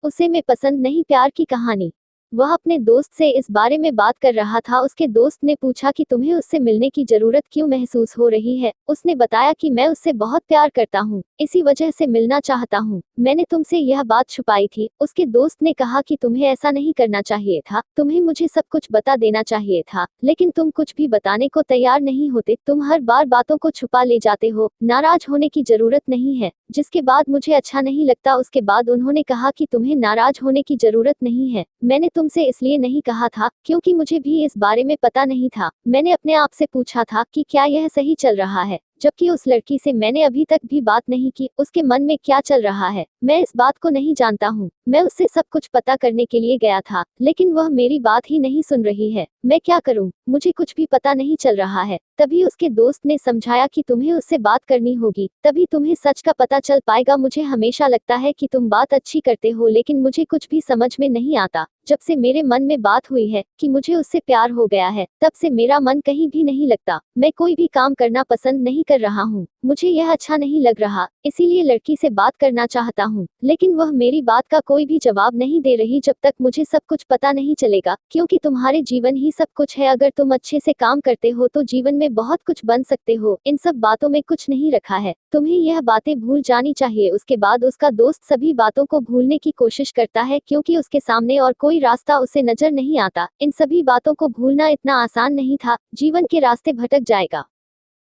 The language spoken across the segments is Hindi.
उसे मैं पसंद नहीं प्यार की कहानी। वह अपने दोस्त से इस बारे में बात कर रहा था। उसके दोस्त ने पूछा कि तुम्हें उससे मिलने की जरूरत क्यों महसूस हो रही है। उसने बताया कि मैं उससे बहुत प्यार करता हूँ, इसी वजह से मिलना चाहता हूँ। मैंने तुमसे यह बात छुपाई थी। उसके दोस्त ने कहा कि तुम्हें ऐसा नहीं करना चाहिए था, तुम्हें मुझे सब कुछ बता देना चाहिए था, लेकिन तुम कुछ भी बताने को तैयार नहीं होते। तुम हर बार बातों को छुपा ले जाते हो। नाराज होने की जरूरत नहीं है। जिसके बाद मुझे अच्छा नहीं लगता। उसके बाद उन्होंने कहा कि तुम्हें नाराज होने की जरूरत नहीं है। मैंने तुमसे इसलिए नहीं कहा था क्योंकि मुझे भी इस बारे में पता नहीं था। मैंने अपने आप से पूछा था कि क्या यह सही चल रहा है, जबकि उस लड़की से मैंने अभी तक भी बात नहीं की। उसके मन में क्या चल रहा है मैं इस बात को नहीं जानता हूँ। मैं उससे सब कुछ पता करने के लिए गया था, लेकिन वह मेरी बात ही नहीं सुन रही है। मैं क्या करूँ, मुझे कुछ भी पता नहीं चल रहा है। तभी उसके दोस्त ने समझाया कि तुम्हें उससे बात करनी होगी, तभी तुम्हें सच का पता चल पाएगा। मुझे हमेशा लगता है कि तुम बात अच्छी करते हो, लेकिन मुझे कुछ भी समझ में नहीं आता। जब से मेरे मन में बात हुई है कि मुझे उससे प्यार हो गया है, तब से मेरा मन कहीं भी नहीं लगता। मैं कोई भी काम करना पसंद नहीं कर रहा हूँ। मुझे यह अच्छा नहीं लग रहा, इसीलिए लड़की से बात करना चाहता हूँ, लेकिन वह मेरी बात का कोई भी जवाब नहीं दे रही। जब तक मुझे सब कुछ पता नहीं चलेगा, क्योंकि तुम्हारे जीवन ही सब कुछ है। अगर तुम अच्छे से काम करते हो तो जीवन में बहुत कुछ बन सकते हो। इन सब बातों में कुछ नहीं रखा है, तुम्हें यह बातें भूल जानी चाहिए। उसके बाद उसका दोस्त सभी बातों को भूलने की कोशिश करता है, क्योंकि उसके सामने और कोई रास्ता उसे नजर नहीं आता। इन सभी बातों को भूलना इतना आसान नहीं था। जीवन के रास्ते भटक जाएगा,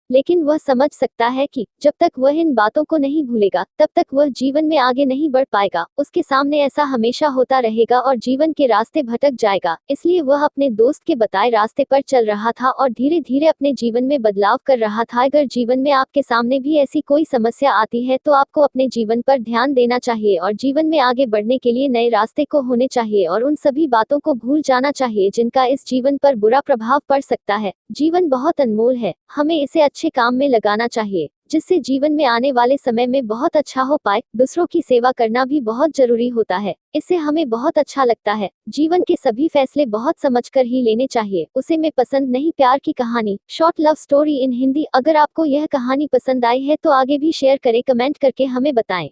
लेकिन वह समझ सकता है कि जब तक वह इन बातों को नहीं भूलेगा, तब तक वह जीवन में आगे नहीं बढ़ पाएगा। उसके सामने ऐसा हमेशा होता रहेगा और जीवन के रास्ते भटक जाएगा। इसलिए वह अपने दोस्त के बताए रास्ते पर चल रहा था और धीरे धीरे अपने जीवन में बदलाव कर रहा था। अगर जीवन में आपके सामने भी ऐसी कोई समस्या आती है, तो आपको अपने जीवन पर ध्यान देना चाहिए और जीवन में आगे बढ़ने के लिए नए रास्ते को होने चाहिए और उन सभी बातों को भूल जाना चाहिए जिनका इस जीवन पर बुरा प्रभाव पड़ सकता है। जीवन बहुत अनमोल है, हमें इसे अच्छे काम में लगाना चाहिए, जिससे जीवन में आने वाले समय में बहुत अच्छा हो पाए। दूसरों की सेवा करना भी बहुत जरूरी होता है, इससे हमें बहुत अच्छा लगता है। जीवन के सभी फैसले बहुत समझकर ही लेने चाहिए। उसे मैं पसंद नहीं प्यार की कहानी, short love story in Hindi. अगर आपको यह कहानी पसंद आई है तो आगे भी शेयर करें, कमेंट करके हमें बताएं।